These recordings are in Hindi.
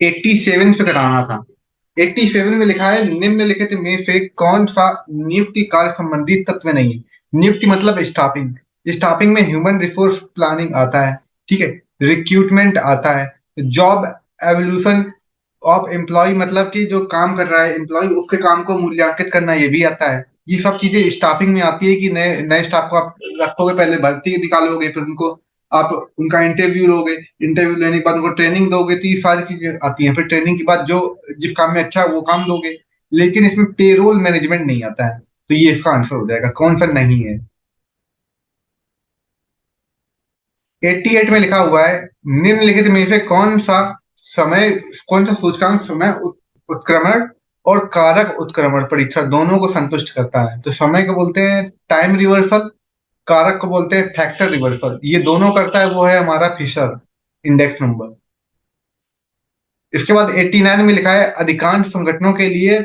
87 से कराना था। 87 में लिखा है निम्नलिखित में से कौन सा नियुक्ति कार्य संबंधी तत्व नहीं है। नियुक्ति मतलब स्टाफिंग। स्टाफिंग में ह्यूमन रिसोर्स प्लानिंग आता है, ठीक है, रिक्रूटमेंट आता है, जॉब एवोल्यूशन ऑफ एम्प्लॉय मतलब कि जो काम कर रहा है एम्प्लॉय उसके काम को मूल्यांकित करना ये भी आता है। ये सब चीजें स्टाफिंग में आती है कि नए नए स्टाफ को आप रखोगे, पहले भर्ती निकालोगे, फिर उनको आप उनका इंटरव्यू लोगे, इंटरव्यू लेने के बाद उनको ट्रेनिंग दोगे, तो ये सारी चीजें आती हैं। फिर ट्रेनिंग के बाद जो जिस काम में अच्छा है वो काम दोगे। लेकिन इसमें पेरोल मैनेजमेंट नहीं आता है, तो ये इसका आंसर हो जाएगा। कौन सा नहीं है? 88 में लिखा हुआ है निम्नलिखित में से समय कौन सा सूचकांक समय उत्क्रमण और कारक उत्क्रमण परीक्षा दोनों को संतुष्ट करता है। तो समय को बोलते हैं टाइम रिवर्सल, कारक को बोलते हैं फैक्टर रिवर्सल। ये दोनों करता है वो है हमारा फिशर इंडेक्स नंबर। इसके बाद 89 में लिखा है अधिकांश संगठनों के लिए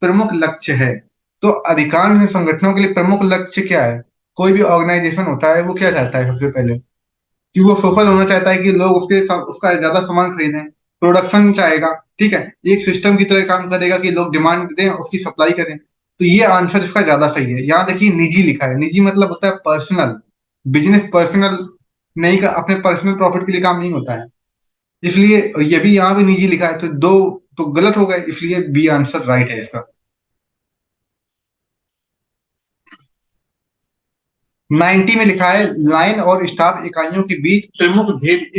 प्रमुख लक्ष्य है। तो अधिकांश संगठनों के लिए प्रमुख लक्ष्य क्या है? कोई भी ऑर्गेनाइजेशन होता है वो क्या चाहता है सबसे पहले? कि वो सफल होना चाहता है, कि लोग उसका ज्यादा सामान खरीदें, प्रोडक्शन चाहेगा, ठीक है, एक सिस्टम की तरह काम करेगा कि लोग डिमांड दें उसकी सप्लाई करें। तो ये आंसर इसका ज्यादा सही है। यहाँ देखिए निजी लिखा है, निजी मतलब होता है पर्सनल बिजनेस, पर्सनल नहीं का अपने पर्सनल प्रॉफिट के लिए काम नहीं होता है। इसलिए ये भी यहाँ भी निजी लिखा है, तो दो तो गलत हो गए, इसलिए बी आंसर राइट है इसका। 90 में लिखा है लाइन और स्टाफ इकाइयों के बीच प्रमुख भेद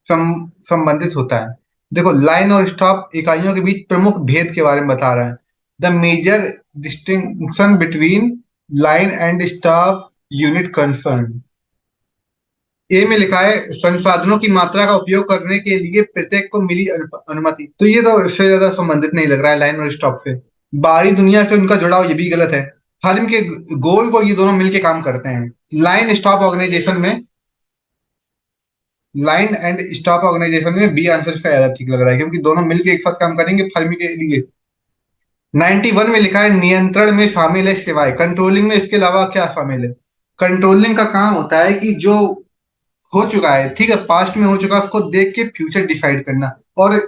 संबंधित होता है। देखो लाइन और स्टॉप इकाइयों के बीच प्रमुख भेद के बारे में बता रहा है। The major distinction between line and staff unit concern. A में लिखा है संसाधनों की मात्रा का उपयोग करने के लिए प्रत्येक को मिली अनुमति। तो ये तो इससे ज्यादा संबंधित नहीं लग रहा है लाइन और स्टॉप से। बाहरी दुनिया से उनका जुड़ाव ये भी गलत है। फर्म के गोल को ये दोनों मिलके काम करते हैं। लाइन स्टॉप ऑर्गेनाइजेशन में लाइन एंड स्टॉप ऑर्गेनाइजेशन में बी आंसर इसका ज्यादा ठीक लग रहा है, क्योंकि दोनों मिलकर एक साथ काम करेंगे फर्मी के लिए। 91 में लिखा है नियंत्रण में शामिल है सेवाएं, कंट्रोलिंग में इसके अलावा क्या शामिल है? कंट्रोलिंग का काम होता है कि जो हो चुका है, ठीक है, पास्ट में हो चुका है उसको देख के फ्यूचर डिसाइड करना, और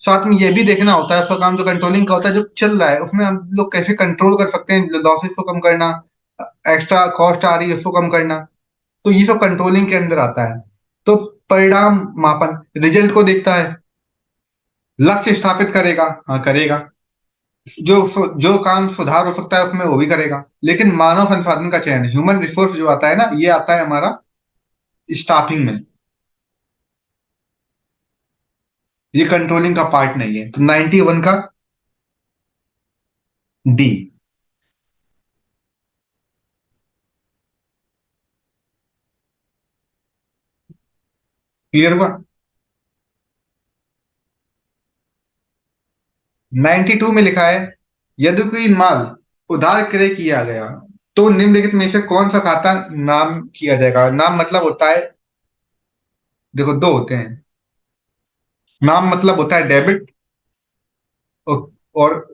साथ में ये भी देखना होता है उसका काम जो कंट्रोलिंग का होता है, जो चल रहा है उसमें हम लोग कैसे कंट्रोल कर सकते हैं, लॉसेस को कम करना, एक्स्ट्रा कॉस्ट आ रही है उसको कम करना। तो ये सब कंट्रोलिंग के अंदर आता है। तो परिणाम मापन रिजल्ट को देखता है, लक्ष्य स्थापित करेगा, हाँ करेगा, जो काम सुधार हो सकता है उसमें वो भी करेगा। लेकिन मानव संसाधन का चयन, ह्यूमन रिसोर्स जो आता है ना, ये आता है हमारा स्टाफिंग में। ये कंट्रोलिंग का पार्ट नहीं है, तो 91 का डी। क्लियर हुआ? 92 में लिखा है यदि कोई माल उधार क्रय किया गया तो निम्नलिखित में से कौन सा खाता नाम किया जाएगा? नाम मतलब होता है, देखो दो होते हैं। नाम मतलब होता है डेबिट, और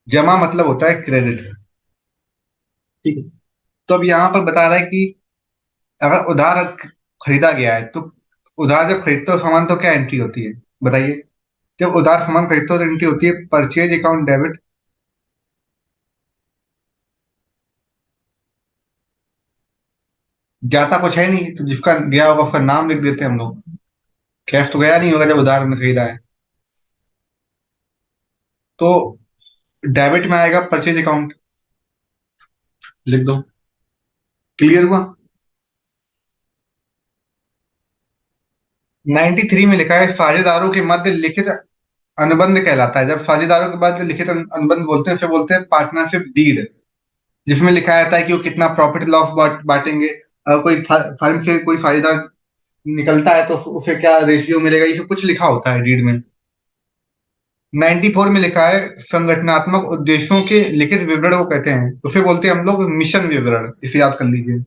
जमा मतलब होता है क्रेडिट। ठीक है, तो अब यहाँ पर बता रहा है कि अगर उधार खरीदा गया है तो उधार जब खरीदते हो सामान तो क्या एंट्री होती है? बताइए। जब उधार सामान खरीदते हो तो एंट्री होती है परचेज अकाउंट डेबिट। जाता कुछ है नहीं, तो जिसका गया होगा उसका नाम लिख देते हैं हम लोग। कैश तो गया नहीं होगा जब उधार में खरीदा है। तो डेबिट में आएगा परचेज अकाउंट, लिख दो। क्लियर हुआ? 93 में लिखा है साझेदारों के मध्य लिखित अनुबंध कहलाता है। जब साझेदारों के मध्य लिखित अनुबंध बोलते हैं उसे बोलते हैं पार्टनरशिप डीड, जिसमें लिखा रहता है कि वो कितना प्रॉफिट लॉस बांटेंगे। अगर कोई फर्म से कोई साझेदार निकलता है तो उसे क्या रेशियो मिलेगा, ये सब कुछ लिखा होता है डीड में। 94 में लिखा है संगठनात्मक उद्देश्यों के लिखित विवरण को कहते हैं, उसे बोलते हैं हम लोग मिशन विवरण। इसे याद कर लीजिए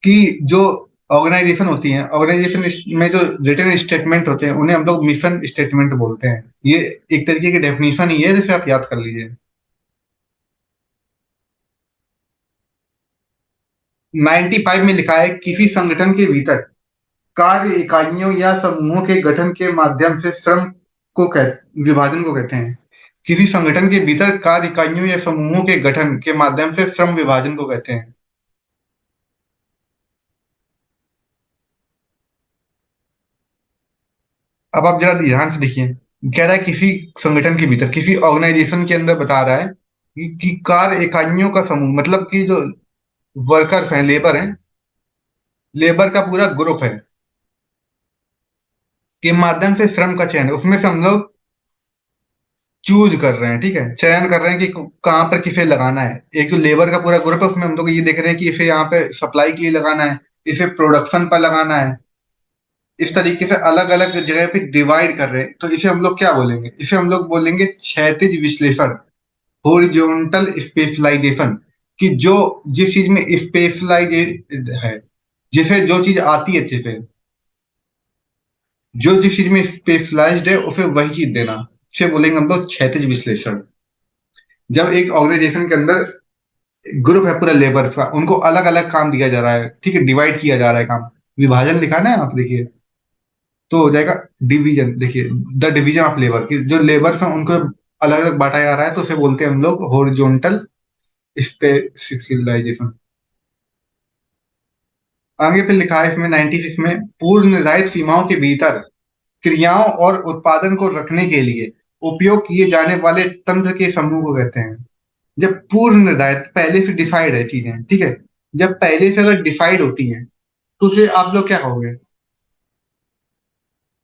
कि जो ऑर्गेनाइजेशन होती है, ऑर्गेनाइजेशन में जो रिटर्न स्टेटमेंट होते हैं उन्हें हम लोग मिशन स्टेटमेंट बोलते हैं। ये एक तरीके की डेफिनेशन ही है, जिसे आप याद कर लीजिए। 95 में लिखा है किसी संगठन के भीतर कार्य इकाइयों या समूहों के गठन के माध्यम से श्रम को विभाजन को कहते हैं। किसी संगठन के भीतर कार्य इकाइयों या समूहों के गठन के माध्यम से श्रम विभाजन को कहते हैं। अब आप जरा ध्यान से देखिए, कह रहा है किसी संगठन के भीतर, किसी ऑर्गेनाइजेशन के अंदर बता रहा है कि कार्य इकाइयों का समूह, मतलब कि जो वर्कर्स हैं, लेबर हैं, लेबर का पूरा ग्रुप है, के माध्यम से श्रम का चयन है। उसमें से हम लोग चूज कर रहे हैं, ठीक है, चयन कर रहे हैं कि कहाँ पर किसे लगाना है। एक जो लेबर का पूरा ग्रुप है, उसमें हम लोग ये देख रहे हैं कि इसे यहाँ पे सप्लाई के लिए लगाना है, इसे प्रोडक्शन पर लगाना है। इस तरीके से अलग अलग जगह पे डिवाइड कर रहे हैं, तो इसे हम लोग क्या बोलेंगे? इसे हम लोग बोलेंगे क्षैतिज विश्लेषण, हॉरिजॉन्टल स्पेशलाइजेशन। कि जो जिस चीज में स्पेशलाइज है, जिसे जो चीज आती है अच्छे से, जो जिस चीज में स्पेशलाइज्ड है उसे वही चीज देना, उसे बोलेंगे हम लोग क्षैतिज विश्लेषण। जब एक ऑर्गेनाइजेशन के अंदर ग्रुप है पूरा लेबर का, उनको अलग अलग काम दिया जा रहा है, ठीक है, डिवाइड किया जा रहा है काम, विभाजन लिखा है ना आप देखिए, तो हो जाएगा डिवीजन। देखिए, द डिवीजन ऑफ लेबर, की जो लेबर है उनको अलग अलग बांटा जा रहा है, तो उसे बोलते हैं हम लोग हॉरिजॉन्टल स्पेशलाइजेशन। आगे फिर लिखा है इसमें 96 में, पूर्व निर्धारित सीमाओं के भीतर क्रियाओं और उत्पादन को रखने के लिए उपयोग किए जाने वाले तंत्र के समूह को कहते हैं। जब पूर्व निर्धारित, पहले से डिसाइड है चीजें, ठीक है, जब पहले से अगर डिसाइड होती हैं, तो उसे आप लोग क्या कहोगे?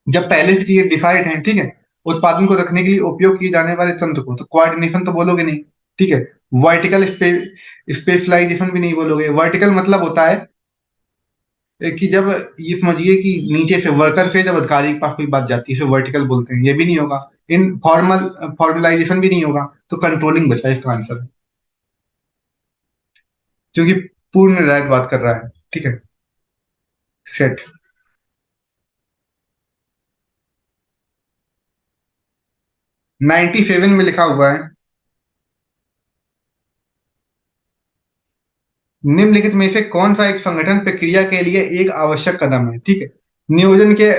जब पहले से चीजें डिसाइड हैं, ठीक है, उत्पादन को रखने के लिए उपयोग किए जाने वाले तंत्र को, तो कोऑर्डिनेशन तो बोलोगे नहीं, ठीक है। वर्टिकल स्पेशलाइजेशन भी नहीं बोलोगे। वर्टिकल मतलब होता है कि जब, ये समझिए कि नीचे से वर्कर से जब अधिकारी के पास कोई बात जाती है, इसे वर्टिकल बोलते हैं। ये भी नहीं होगा। इन फॉर्मलाइजेशन भी नहीं होगा, तो कंट्रोलिंग बचा है इसका आंसर, क्योंकि पूर्ण निर्धारित बात कर रहा है, ठीक है। सेट। 97 में लिखा हुआ है, निम्नलिखित में से कौन सा एक संगठन प्रक्रिया के लिए एक आवश्यक कदम है? ठीक है, नियोजन के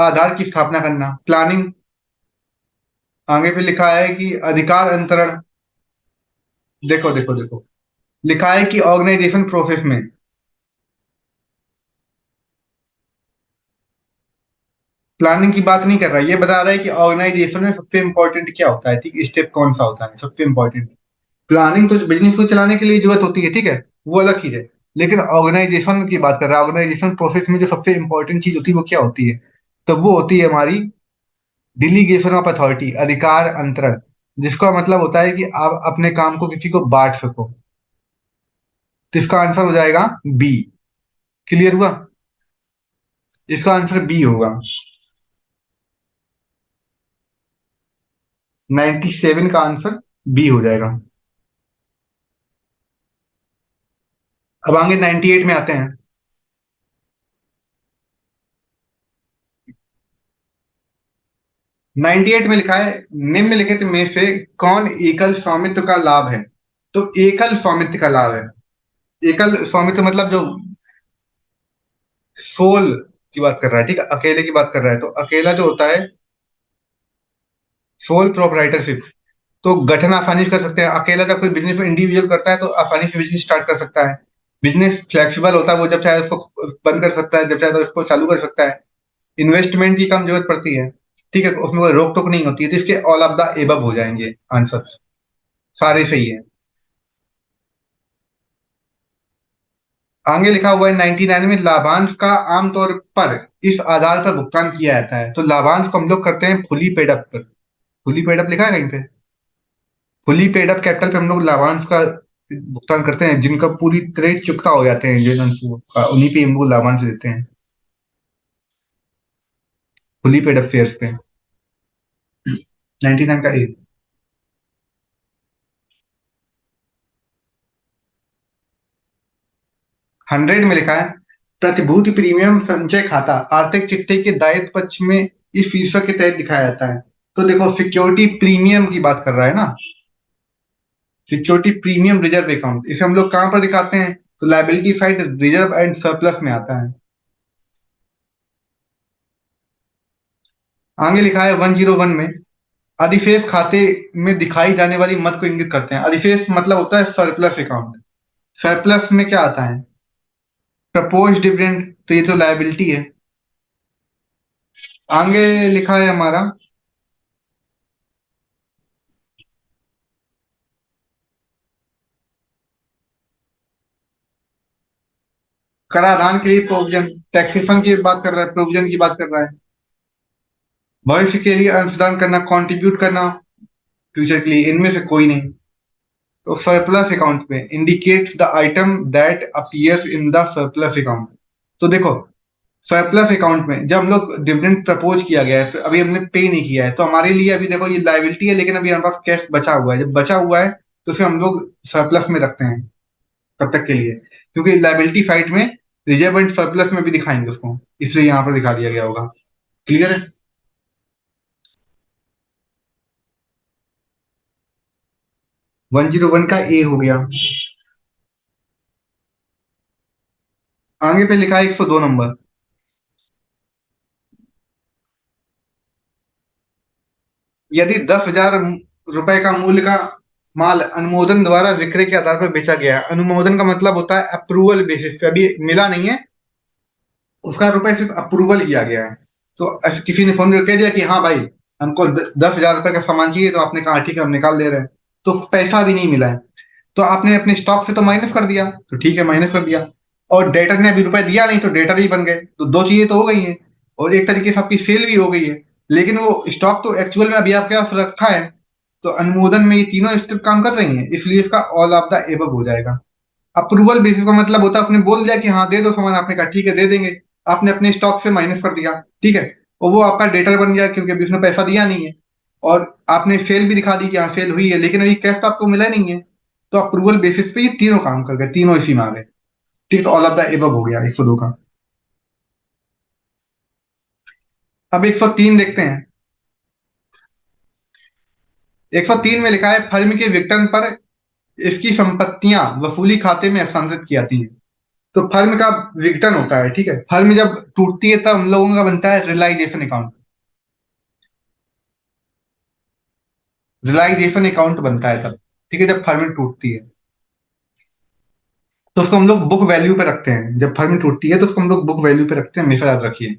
आधार की स्थापना करना, प्लानिंग। आगे पे लिखा है कि अधिकार अंतरण। देखो देखो देखो, लिखा है कि ऑर्गेनाइजेशन प्रोसेस में, प्लानिंग की बात नहीं कर रहा है, ये बता रहा है कि ऑर्गेनाइजेशन में सबसे इंपॉर्टेंट क्या होता है, ठीक, स्टेप कौन सा होता है सबसे इंपॉर्टेंट। प्लानिंग तो बिजनेस को चलाने के लिए जरूरत होती है, ठीक है, वो अलग चीज है। लेकिन ऑर्गेनाइजेशन की बात कर रहा है, ऑर्गेनाइजेशन प्रोसेस में जो सबसे इंपॉर्टेंट चीज होती है वो क्या होती है? तो वो होती है हमारी डिलीगेशन ऑफ अथॉरिटी, अधिकार अंतरण, जिसका मतलब होता है कि आप अपने काम को किसी को बांट सको। तो इसका आंसर हो जाएगा बी। क्लियर हुआ? इसका आंसर बी होगा। 97 का आंसर बी हो जाएगा। अब आगे 98 में आते हैं। 98 में लिखा है, निम्नलिखित में से कौन एकल स्वामित्व का लाभ है? तो एकल स्वामित्व का लाभ है, एकल स्वामित्व मतलब जो सोल की बात कर रहा है, ठीक है, अकेले की बात कर रहा है, तो अकेला जो होता है, सोल प्रोप्राइटरशिप। तो गठन आसानी से कर सकते हैं। अकेला जब कोई बिजनेस इंडिविजुअल करता है तो आसानी से बिजनेस स्टार्ट कर सकता है। बिजनेस फ्लेक्सिबल होता है, वो जब चाहे उसको बंद कर सकता है, जब चाहे तो उसको चालू कर सकता है। इन्वेस्टमेंट की कम जरूरत पड़ती है, ठीक है, उसमें कोई रोक टोक नहीं होती है। तो इसके ऑल ऑफ द एबव हो जाएंगे आंसर, सारे सही है। आगे लिखा हुआ है 99 में, लाभांश का आमतौर पर इस आधार पर भुगतान किया जाता है। तो लाभांश को हम लोग करते हैं फुली पेड अप पर। फुली पेड अप लिखा है कहीं पे? फुली पेड अप कैपिटल पे हम लोग लाभांश का भुगतान करते हैं, जिनका पूरी तरह चुकता हो जाते हैं जो का, उन्हीं पे हम लोग लाभांश देते हैं, फुली पेड अप शेयर्स पे। 99 का ए। 100 में लिखा है, प्रतिभूति प्रीमियम संचय खाता आर्थिक चिट्ठे के दायित्व पक्ष में इस शीर्षक के तहत दिखाया जाता है। तो देखो, सिक्योरिटी प्रीमियम की बात कर रहा है ना, सिक्योरिटी प्रीमियम रिजर्व अकाउंट, इसे हम लोग कहाँ पर दिखाते हैं? तो liability side reserve and surplus में आता है। आगे लिखा है 101 में, अधिशेष खाते में दिखाई जाने वाली मद को इंगित करते हैं। अधिशेष मतलब होता है सरप्लस अकाउंट। सरप्लस में क्या आता है? प्रपोज डिविडेंड, तो ये तो लायबिलिटी है। आगे लिखा है हमारा, कराधान के लिए प्रोविजन, टैक्सेशन की बात कर रहा है, प्रोविजन की बात कर रहा है। भविष्य के लिए अंशदान करना, कंट्रीब्यूट करना फ्यूचर के लिए, इनमें से कोई नहीं। तो सरप्लस अकाउंट में indicates the item that appears in the surplus account. तो देखो, सरप्लस अकाउंट में जब हम लोग डिविडेंड प्रपोज किया गया है, तो अभी हमने पे नहीं किया है, तो हमारे लिए अभी देखो ये लायबिलिटी है, लेकिन अभी हमारे पास कैश बचा हुआ है। जब बचा हुआ है तो फिर हम लोग सरप्लस में रखते हैं तब तक के लिए, क्योंकि लायबिलिटी साइड में रिजर्व एंड सरप्लस में भी दिखाएंगे उसको, इसलिए यहाँ पर दिखा दिया गया होगा। क्लियर है? 101 का ए हो गया। आगे पे लिखा है 102 नंबर। यदि 10,000 रुपए का मूल्य का माल अनुमोदन द्वारा विक्रय के आधार पर बेचा गया है। अनुमोदन का मतलब होता है अप्रूवल बेसिस पे, अभी मिला नहीं है, उसका रुपए सिर्फ अप्रूवल किया गया है। तो किसी ने फोन करके कह दिया कि हाँ भाई, हमको 10,000 रुपए का सामान चाहिए, तो आपने कहा ठीक है हम निकाल दे रहे हैं, तो पैसा भी नहीं मिला है, तो आपने अपने स्टॉक से तो माइनस कर दिया, तो ठीक है माइनस कर दिया, और डेटर ने अभी रुपए दिया नहीं, तो डेटर ही बन गए, तो दो चीजें तो हो गई हैं, और एक तरीके से आपकी सेल भी हो गई है, लेकिन वो स्टॉक तो एक्चुअल में अभी आपके पास रखा है। तो अनुमोदन में ये तीनों स्टेप काम कर रही हैं, इसलिए इसका ऑल ऑफ द एबव हो जाएगा। अप्रूवल बेसिस का मतलब होता है उसने बोल दिया कि हाँ दे दो सामान, आपने कहा ठीक है दे देंगे, आपने अपने स्टॉक से माइनस कर दिया, ठीक है, और वो आपका डेटर बन गया, क्योंकि अभी उसने पैसा दिया नहीं है, और आपने सेल भी दिखा दी कि हाँ सेल हुई है, लेकिन अभी कैश तो आपको मिला नहीं है। तो अप्रूवल बेसिस पे ये तीनों काम कर गए, तीनों इसी में आ गए। ठीक, तो ऑल ऑफ द एबव हो गया 102 का। अब 103 देखते हैं। 103 में लिखा है, फर्म के विघटन पर इसकी संपत्तियां वसूली खाते में हस्तांतरित की जाती हैं। तो फर्म का विघटन होता है, ठीक है, फर्म जब टूटती है तब हम लोगों का बनता है रियलाइजेशन अकाउंट। रियलाइजेशन अकाउंट बनता है तब, ठीक है, जब फर्म टूटती है, तो उसको हम लोग बुक वैल्यू पे रखते हैं। जब फर्म टूटती है तो उसको हम लोग बुक वैल्यू पे रखते हैं, हमेशा याद रखिए,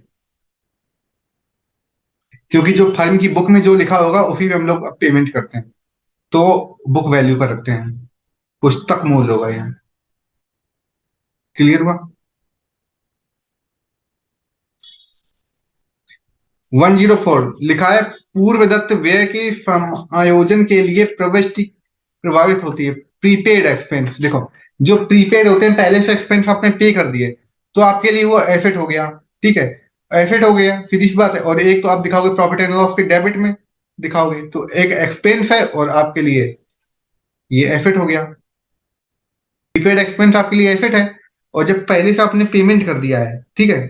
क्योंकि जो फर्म की बुक में जो लिखा होगा उसी पे हम लोग पेमेंट करते हैं, तो बुक वैल्यू पर रखते हैं, पुस्तक मूल्य होगा यहाँ। क्लियर हुआ? 104 लिखा है, पूर्व दत्त व्यय के समायोजन के लिए प्रविष्टि प्रभावित होती है। प्रीपेड एक्सपेंस, देखो, जो प्रीपेड होते हैं पहले से एक्सपेंस आपने पे कर दिए, तो आपके लिए वो एसेट हो गया, ठीक है, एसेट हो गया, सीधी सी बात है। और एक तो आप दिखाओगे प्रॉफिट एंड लॉस के डेबिट में दिखाओगे, तो एक एक्सपेंस है और आपके लिए ये एसेट हो गया। प्रीपेड एक्सपेंस आपके लिए एसेट है, और जब पहले से आपने पेमेंट कर दिया है, ठीक है,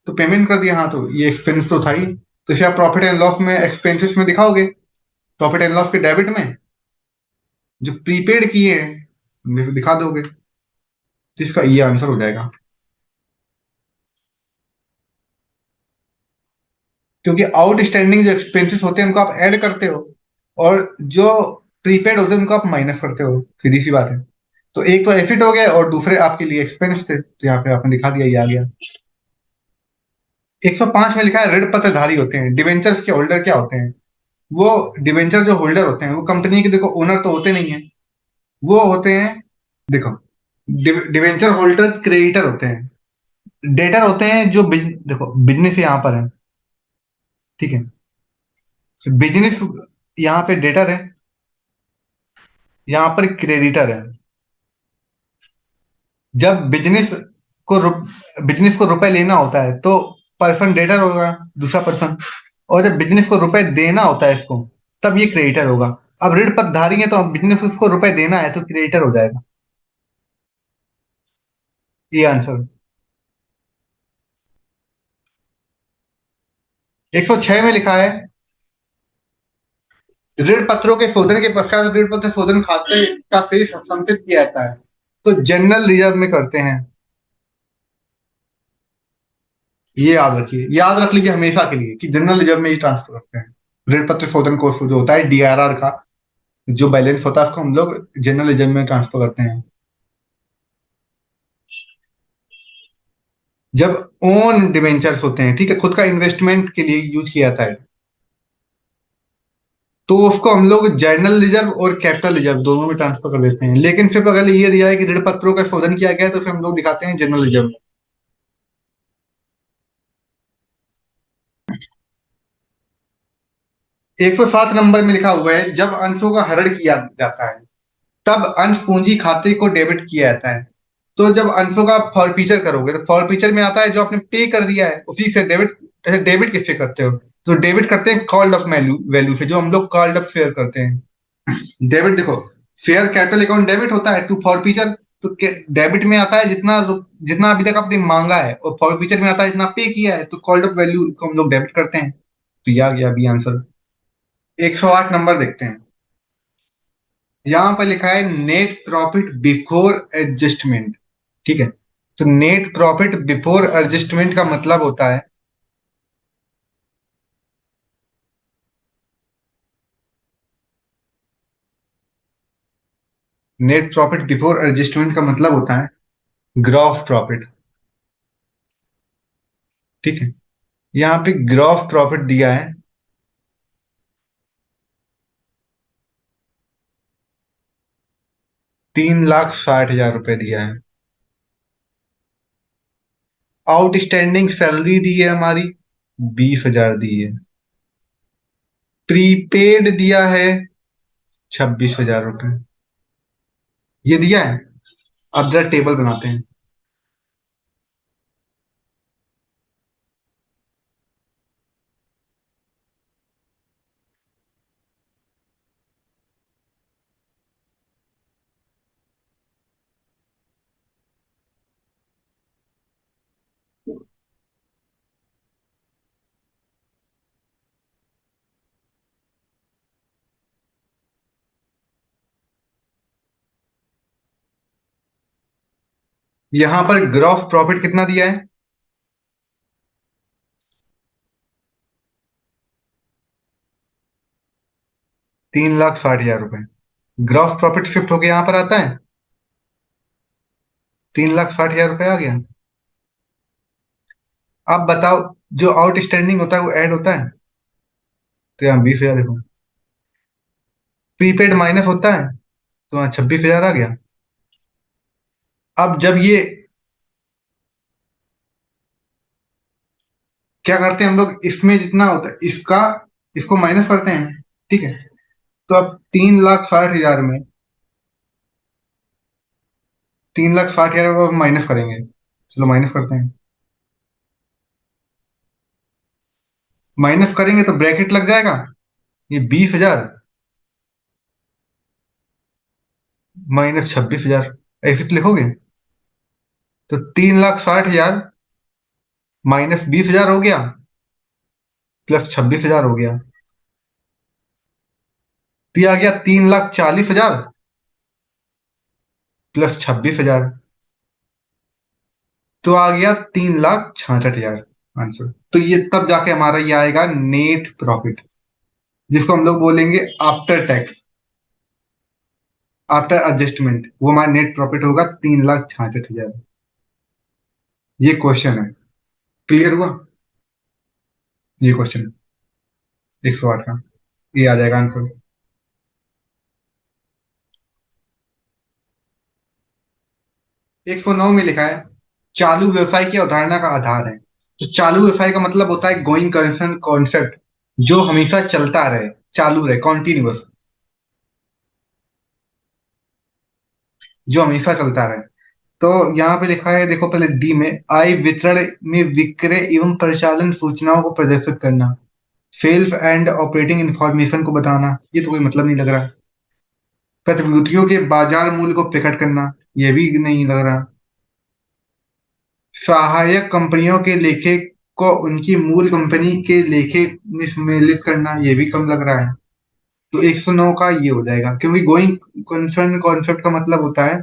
तो पेमेंट कर दिया, हाँ, तो ये एक्सपेंस तो था ही, तो इसे आप प्रॉफिट एंड लॉस में एक्सपेंसेस में दिखाओगे, प्रॉफिट एंड लॉस के डेबिट में जो प्रीपेड किए हैं दिखा दोगे, तो इसका ये आंसर हो जाएगा। क्योंकि आउटस्टैंडिंग जो एक्सपेंसेस होते हैं उनको आप ऐड करते हो, और जो प्रीपेड होते हैं उनको आप माइनस करते हो, सीधी सी बात है। तो एक तो एसेट हो गया और दूसरे आपके लिए एक्सपेंस थे, तो यहाँ पे आपने दिखा दिया, ये आ गया। 105 में लिखा है, ऋण पत्रधारी होते हैं, डिवेंचर्स के होल्डर क्या होते हैं? वो डिवेंचर जो होल्डर होते हैं वो कंपनी के, देखो, ओनर तो होते नहीं है, वो होते हैं, देखो, डिवेंचर होल्डर क्रेडिटर होते हैं, डेटर होते हैं जो देखो बिजनेस यहाँ पर है, ठीक है, बिजनेस यहाँ पे डेटर है, यहाँ पर क्रेडिटर है। जब बिजनेस को रुपए लेना होता है तो पर्सन डेटर होगा, दूसरा पर्सन, और जब बिजनेस को रुपए देना होता है इसको, तब ये क्रेडिटर होगा। अब ऋण पत्रधारी है तो बिजनेस उसको रुपए देना है तो क्रेडिटर हो जाएगा। ये आंसर। 106 में लिखा है, ऋण पत्रों के शोधन के पश्चात ऋण पत्र शोधन खाते का शेष संचित किया जाता है, तो जनरल रिजर्व में करते हैं। ये याद रखिए, याद रख लीजिए हमेशा के लिए कि जनरल रिजर्व में ही ट्रांसफर करते हैं। ऋण पत्र शोधन कोष जो होता है डीआरआर का जो बैलेंस होता है उसको हम लोग जनरल रिजर्व में ट्रांसफर करते हैं। जब ओन डिवेंचर्स होते हैं, ठीक है, खुद का इन्वेस्टमेंट के लिए यूज किया जाता है, तो उसको हम लोग जनरल रिजर्व और कैपिटल रिजर्व दोनों में ट्रांसफर कर देते हैं। लेकिन फिर अगर ये दिया है कि ऋण पत्रों का शोधन किया गया है तो फिर हम लोग दिखाते हैं जनरल रिजर्व में। 107 नंबर में लिखा हुआ है जब अंशों का हरण किया जाता है तब अंश पूंजी खाते को डेबिट किया जाता है। तो जब अंशों का फॉरफीचर करोगे तो फॉरफीचर में आता है जो आपने पे कर दिया है उसी से डेबिट। जैसे डेबिट किससे करते हो? तो डेबिट करते हैं कॉल्ड अप वैल्यू वैल्यू से, जो हम लोग कॉल्ड अप शेयर करते हैं। डेबिट देखो, शेयर कैपिटल अकाउंट डेबिट होता है टू फॉरफीचर। तो डेबिट में आता है जितना अभी तक आपने मांगा है, और फॉरफीचर में आता है जितना पे किया है, तो कॉल्ड अप वैल्यू को हम लोग डेबिट करते हैं। तो ये आ गया अभी आंसर। 108 नंबर देखते हैं। यहाँ पर लिखा है नेट प्रॉफिट बिफोर एडजस्टमेंट। ठीक है, तो नेट प्रॉफिट बिफोर एडजस्टमेंट का मतलब होता है, नेट प्रॉफिट बिफोर एडजस्टमेंट का मतलब होता है ग्रॉस प्रॉफिट। ठीक है, यहाँ पे ग्रॉस प्रॉफिट दिया है 3,60,000 रुपए दिया है। आउटस्टैंडिंग सैलरी दी है हमारी 20,000 दी है। प्रीपेड दिया है 26,000 रुपए। ये दिया है। अब जरा टेबल बनाते हैं। यहाँ पर ग्रॉस प्रॉफिट कितना दिया है? 3,60,000 रुपए। ग्रॉस प्रॉफिट शिफ्ट होके यहाँ पर आता है, 3,60,000 रुपए आ गया। अब बताओ, जो आउटस्टैंडिंग होता है वो ऐड होता है, तो यहाँ 20,000 देखो। प्रीपेड माइनस होता है, तो यहाँ 26,000 आ गया। अब जब ये क्या करते हैं हम लोग, इसमें जितना होता है इसका इसको माइनस करते हैं। ठीक है, तो अब 3,60,000 में 3,60,000 माइनस करेंगे। चलो माइनस करते हैं। माइनस करेंगे तो ब्रैकेट लग जाएगा, ये 20,000 माइनस 26,000, ऐसे तो लिखोगे। तो 3,60,000 माइनस 20,000 हो गया, प्लस 26,000 हो गया। तो ये आ गया 3,40,000 प्लस 26,000, तो आ गया 3,66,000 आंसर। तो ये तब जाके हमारा ये आएगा नेट प्रॉफिट, जिसको हम लोग बोलेंगे आफ्टर टैक्स, आफ्टर एडजस्टमेंट, वो हमारा नेट प्रॉफिट होगा 3,66,000। ये क्वेश्चन है। क्लियर हुआ? ये क्वेश्चन 108 का, ये आ जाएगा आंसर। 109 में लिखा है चालू व्यवसाय की अवधारणा का आधार है। तो चालू व्यवसाय का मतलब होता है गोइंग कंसर्न कॉन्सेप्ट, जो हमेशा चलता रहे, चालू रहे, कॉन्टिन्यूअस, जो हमेशा चलता रहे। तो यहाँ पे लिखा है, देखो पहले डी में, आय वितरण में विक्रय एवं परिचालन सूचनाओं को प्रदर्शित करना, सेल्स एंड ऑपरेटिंग इंफॉर्मेशन को बताना, ये तो कोई मतलब नहीं लग रहा। प्रतिभूतियों के बाजार मूल्य को प्रकट करना, ये भी नहीं लग रहा। सहायक कंपनियों के लेखे को उनकी मूल कंपनी के लेखे में सम्मिलित करना, ये भी कम लग रहा है। तो 109 का ये हो जाएगा, क्योंकि गोइंग कंसर्न कॉन्सेप्ट का मतलब होता है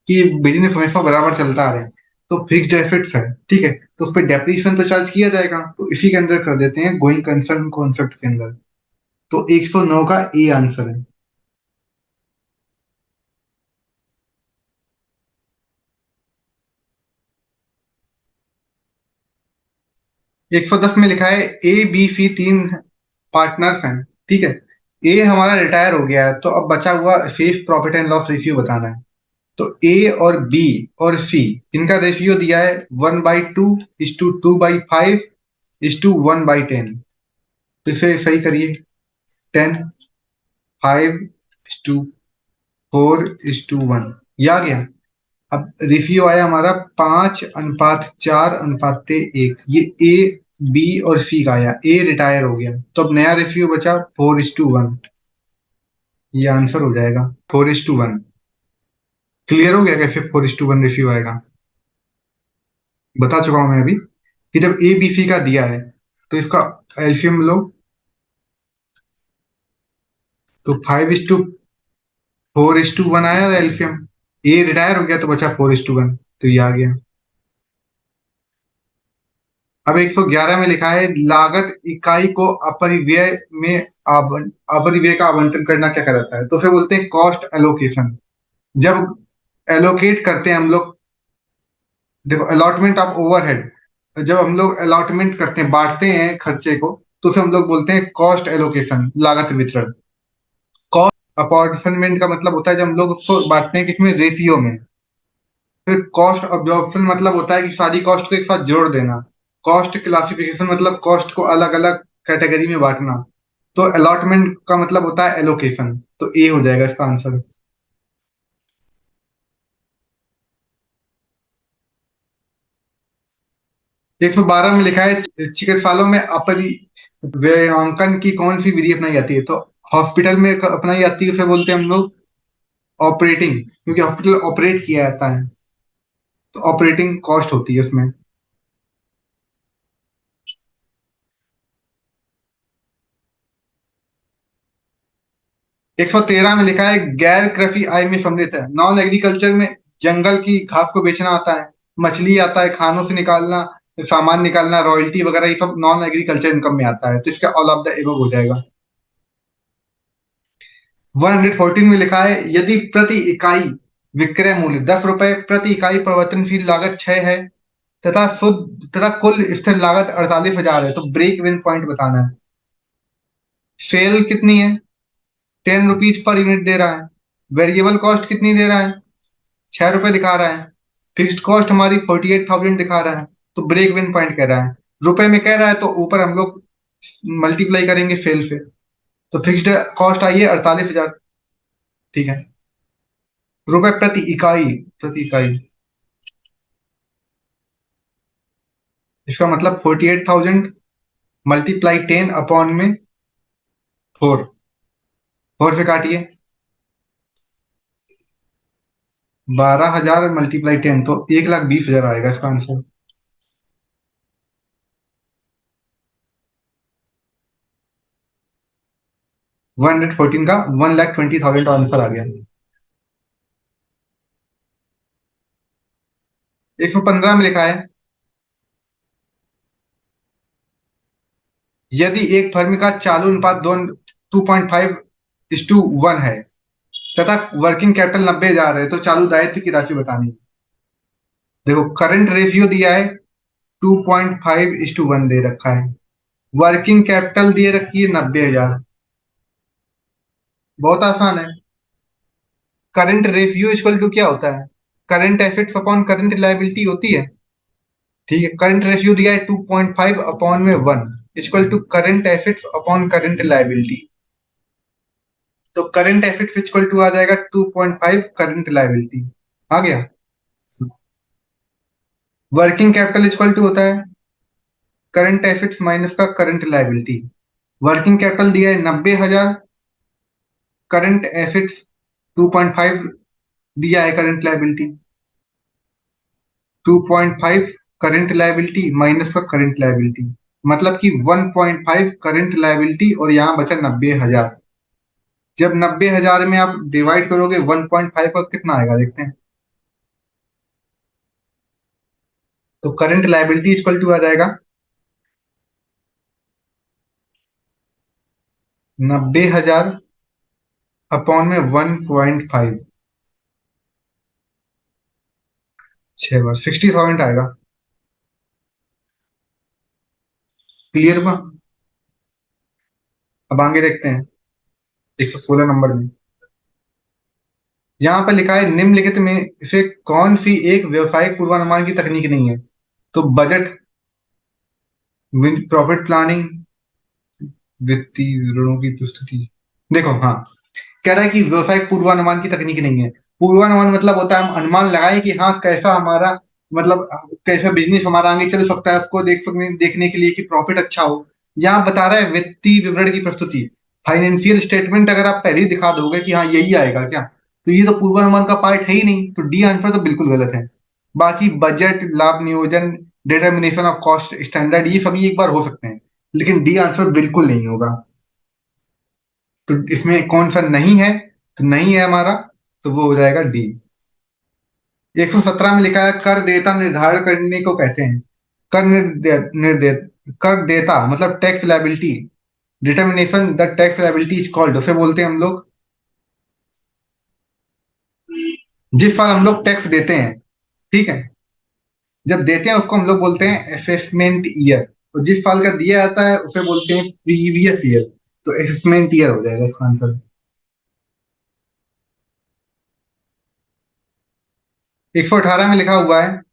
कि बिजनेस हमेशा बराबर चलता रहे, तो फिक्स्ड एसेट्स है। ठीक है, तो उस पर डेप्रिसिएशन तो चार्ज किया जाएगा, तो इसी के अंदर कर देते हैं, गोइंग कंसर्न कॉन्सेप्ट के अंदर। तो 109 का ए आंसर है। 110 में लिखा है ए बी सी तीन पार्टनर्स हैं, ठीक है। ए हमारा रिटायर हो गया है, तो अब बचा हुआ शेष प्रॉफिट एंड लॉस रेशियो बताना है। तो ए और बी और सी, इनका रेशियो दिया है 1/2 इज टू 2/5 इज टू 1/10। तो इसे सही करिए। 10, 5:4:1, ये आ गया। अब रेशियो आया हमारा 5:4:1। ये ए बी और सी का आया, ए रिटायर हो गया, तो अब नया रेशियो बचा 4:1। ये आंसर हो जाएगा 4:1। क्लियर हो गया कैसे 4:1 रेशियो आएगा? बता चुका हूं मैं अभी कि जब ए बी सी का दिया है तो इसका एलसीएम लो, तो 5:4:1 आया एलसीएम। ए रिटायर हो गया तो बचा 4:1, तो ये आ गया। अब 111 में लिखा है लागत इकाई को अपरिव्यय में अपरिव्यय का आवंटन करना क्या कहलाता है? तो उसे बोलते हैं कॉस्ट एलोकेशन। जब एलोकेट करते हैं हम लोग, देखो अलॉटमेंट ऑफ ओवरहेड, जब हम लोग अलॉटमेंट करते हैं, बांटते हैं खर्चे को, तो उसे हम लोग बोलते हैं कॉस्ट एलोकेशन, लागत वितरण। कॉस्ट अपॉर्चमेंट का मतलब होता है जब हम लोग उसको बांटते हैं किसमें, रेशियो में। फिर कॉस्ट ऑब्जॉर्प्शन मतलब होता है कि सारी कॉस्ट को एक साथ जोड़ देना। कॉस्ट क्लासिफिकेशन मतलब कॉस्ट को अलग अलग कैटेगरी में बांटना। तो अलॉटमेंट का मतलब होता है एलोकेशन, तो ए हो जाएगा इसका आंसर। 112 में लिखा है चिकित्सालयों में अपरिव्ययांकन की कौन सी विधि अपनाई जाती है? तो हॉस्पिटल में अपनाई जाती है, उसे बोलते हैं हम लोग ऑपरेटिंग, क्योंकि हॉस्पिटल ऑपरेट किया जाता है, तो ऑपरेटिंग कॉस्ट होती है उसमें। 113 में लिखा है गैर कृषि आय में सम्मिलित है। नॉन एग्रीकल्चर में जंगल की घास को बेचना आता है, मछली आता है, खानों से निकालना, सामान निकालना, रॉयल्टी वगैरह, ये सब नॉन एग्रीकल्चर इनकम में आता है, तो इसका ऑल ऑफ द एबव हो जाएगा। 114 में लिखा है यदि प्रति इकाई विक्रय मूल्य 10 रुपए, प्रति इकाई परिवर्तनशील लागत 6 है, तथा कुल स्थिर लागत 48,000 है, तो ब्रेक इवन पॉइंट बताना है। सेल कितनी है? 10 रुपीज पर यूनिट दे रहा है। वेरिएबल कॉस्ट कितनी दे रहा है? 6 रुपए दिखा रहा है। फिक्स्ड कॉस्ट हमारी 48,000 दिखा रहा है, तो ब्रेक इवन पॉइंट कह रहा है। रुपए में कह रहा है तो ऊपर हम लोग मल्टीप्लाई करेंगे सेल से, तो फिक्स्ड कॉस्ट आई है 48,000, ठीक है। रुपए प्रति इकाई, प्रति इकाई, इसका मतलब 48,000 मल्टीप्लाई 10 अपॉन में 4, 4 से काटिए। 12,000 मल्टीप्लाई 10, तो 1,20,000 आएगा इसका आंसर। 114 का 1,20,000 आंसर आ गया। 115 में लिखा है यदि एक फर्म का चालू अनुपात 2.5:1 है तथा वर्किंग कैपिटल 90,000 है, तो चालू दायित्व की राशि बतानी है। देखो करंट रेशियो दिया है 2.5:1 दे रखा है, वर्किंग कैपिटल दिए रखी है 90,000। बहुत आसान है। करंट रेशियो इक्वल टू क्या होता है? Current assets upon current liability होती है, ठीक है। करंट रेशियो दिया है 2.5 अपॉन में 1 equal to current assets upon current liability. तो करंट एसेट्स इक्वल टू आ जाएगा 2.5 करंट लायबिलिटी, आ गया। वर्किंग कैपिटल इक्वल टू होता है करंट एसेट्स माइनस का करंट लायबिलिटी। वर्किंग कैपिटल दिया है 90,000, करंट एसेट्स 2.5 दिया है, current liability 2.5 current liability minus का करंट लायबिलिटी, मतलब कि 1.5 करंट लायबिलिटी, और यहाँ बचा 90,000। जब 90,000 में आप डिवाइड करोगे 1.5 का कितना आएगा देखते हैं। तो करंट लायबिलिटी इक्वल टू आ जाएगा 90,000 अपॉन में 1.5, 6 बार 60,000 आएगा। क्लियर हुआ? अब आगे देखते हैं 116 नंबर में। यहाँ पर लिखा है निम्नलिखित में से कौन सी एक व्यवसायिक पूर्वानुमान की तकनीक नहीं है? तो बजट, प्रॉफिट प्लानिंग, वित्तीय विवरणों की प्रस्तुति। देखो, हाँ, कह रहा है कि व्यवसायिक पूर्वानुमान की तकनीक नहीं है। पूर्वानुमान मतलब होता है हम अनुमान लगाएं कि हाँ कैसा हमारा, मतलब कैसा बिजनेस हमारा आगे चल सकता है, उसको देखने के लिए कि प्रॉफिट अच्छा हो। यहाँ बता रहा है वित्तीय विवरण की प्रस्तुति। फाइनेंशियल स्टेटमेंट अगर आप पहले ही दिखा दोगे कि हाँ यही आएगा क्या, तो ये तो पूर्वानुमान का पार्ट है ही नहीं, तो डी आंसर तो बिल्कुल गलत है। बाकी बजट, लाभ नियोजन, डिटर्मिनेशन ऑफ कॉस्ट स्टैंडर्ड, ये सभी एक बार हो सकते हैं, लेकिन डी आंसर बिल्कुल नहीं होगा। तो इसमें कौन सा नहीं है? तो नहीं है हमारा, तो वो हो जाएगा डी। 117 में लिखा है कर देता निर्धारण करने को कहते हैं। कर निर्दे, निर्दे, कर देता मतलब tax liability. Determination the tax liability is called, उसे बोलते हैं हम लोग, जिस साल हम लोग टैक्स देते हैं, ठीक है, जब देते हैं उसको हम लोग बोलते हैं असेसमेंट ईयर। तो जिस साल का दिया जाता है उसे बोलते हैं प्रीवियस ईयर। तो असेसमेंट ईयर हो जाएगा इसका आंसर। 118 में लिखा हुआ है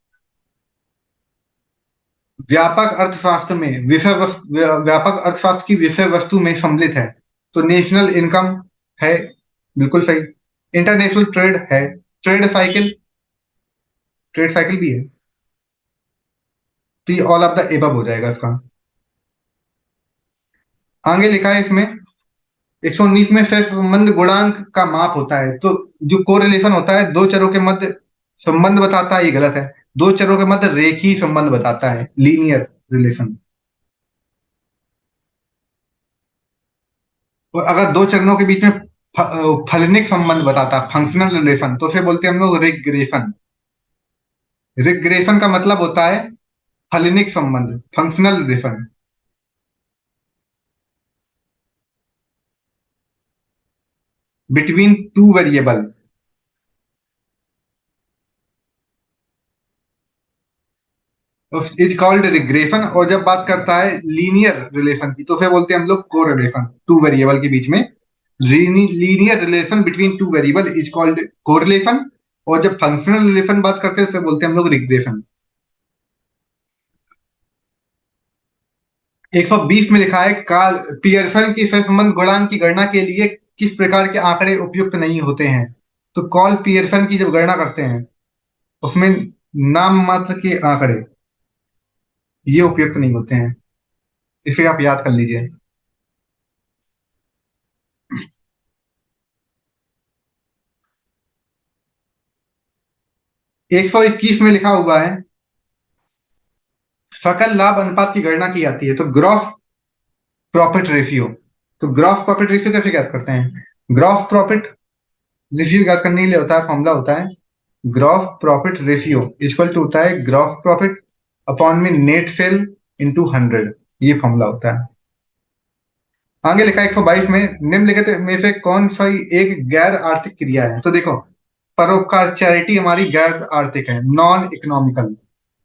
व्यापक अर्थशास्त्र में व्यापक अर्थशास्त्र की विषय वस्तु में सम्मिलित है। तो नेशनल इनकम है, बिल्कुल सही। इंटरनेशनल ट्रेड है, ट्रेड साइकिल, ट्रेड साइकिल भी है। तो ये ऑल ऑफ द एबव हो जाएगा इसका। आगे लिखा है इसमें 119 में सहसंबंध संबंध गुणांक का माप होता है। तो जो कोरिलेशन होता है दो चरों के मध्य संबंध बताता है, ये गलत है। दो चरों के मध्य रेखीय संबंध बताता है, लीनियर रिलेशन। और अगर दो चरणों के बीच में फलनिक संबंध बताता है, फंक्शनल रिलेशन, तो उसे बोलते हैं हम लोग रिग्रेशन। रिग्रेशन का मतलब होता है फलनिक संबंध, functional relation. Between two variable is called regression. और जब बात करता है लीनियर रिलेशन की, तो उसे बोलते हैं हम लोग कोरिलेशन, टू वेरिएबल के बीच में। Linear relation between two variable is called correlation. और जब फंक्शनल रिलेशन बात करते हैं उसे बोलते हैं हम लोग रिग्रेशन। 120 में लिखा है काल पियर्सन की सहसंबंध गुणांक की गणना के लिए किस प्रकार के आंकड़े उपयुक्त नहीं होते हैं? तो कॉल पियर्सन की जब गणना करते हैं उसमें नाम मात्र के आंकड़े ये उपयुक्त नहीं होते हैं, इसे आप याद कर लीजिए। 121 में लिखा हुआ है सकल लाभ अनुपात की गणना की जाती है। तो ग्रॉस प्रॉफिट रेशियो। तो ग्रॉस प्रॉफिट रेशियो कैसे ज्ञात करते हैं? ग्रॉस प्रॉफिट रेशियो ज्ञात करने के लिए होता है, फॉर्मूला होता है gross profit ratio equal to होता है ग्रॉस प्रॉफिट अपॉन में नेट सेल इंटू 100। ये फॉर्मूला होता है। आगे लिखा है 122 में निम्नलिखित में से कौन सा एक गैर आर्थिक क्रिया है? तो देखो, परोपकार, चैरिटी हमारी गैर आर्थिक है, नॉन इकोनॉमिकल।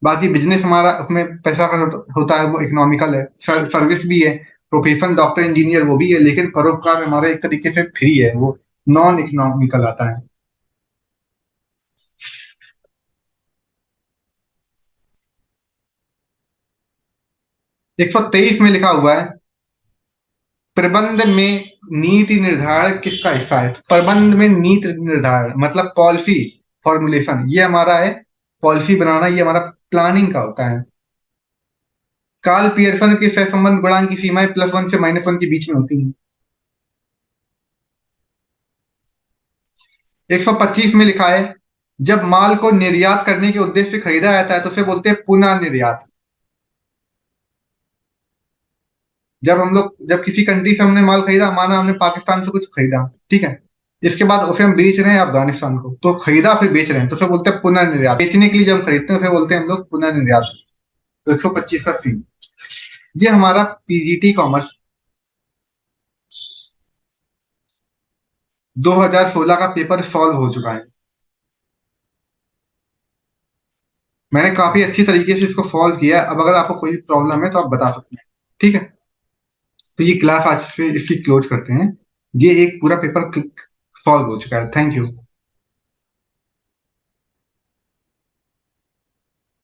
बाकी बिजनेस हमारा उसमें पैसा खर्च होता है, वो इकोनॉमिकल है। सर्विस भी है, प्रोफेशन डॉक्टर इंजीनियर वो भी है, लेकिन परोपकार हमारा एक तरीके से फ्री है, वो नॉन इकोनॉमिकल आता है। 123 में लिखा हुआ है प्रबंध में नीति निर्धारण किसका हिस्सा है? तो प्रबंध में नीति निर्धारण मतलब पॉलिसी फॉर्मुलेशन, ये हमारा है। पॉलिसी बनाना ये हमारा प्लानिंग का होता है। कार्ल पियर्सन के सहसंबंध गुणांक की सीमाएं +1 से -1 के बीच में होती हैं। 125 में लिखा है जब माल को निर्यात करने के उद्देश्य से खरीदा जाता है तो उसे बोलते हैं पुनः निर्यात। जब किसी कंट्री से हमने माल खरीदा, माना हमने पाकिस्तान से कुछ खरीदा, ठीक है, इसके बाद उसे हम बेच रहे हैं अफगानिस्तान को, तो खरीदा फिर बेच रहे हैं, तो उसे बोलते हैं पुनर्निर्यात। बेचने के लिए जब हम खरीदते हैं उसे बोलते हैं हम लोग पुनर्निर्यात। तो 125 का सी। ये हमारा पीजीटी कॉमर्स 2016 का पेपर सॉल्व हो चुका है। मैंने काफी अच्छी तरीके से इसको सॉल्व किया है। अब अगर आपको कोई प्रॉब्लम है तो आप बता सकते हैं। ठीक है, तो ये क्लास आज से इसकी क्लोज करते हैं। ये एक पूरा पेपर सॉल्व हो चुका है। Thank you.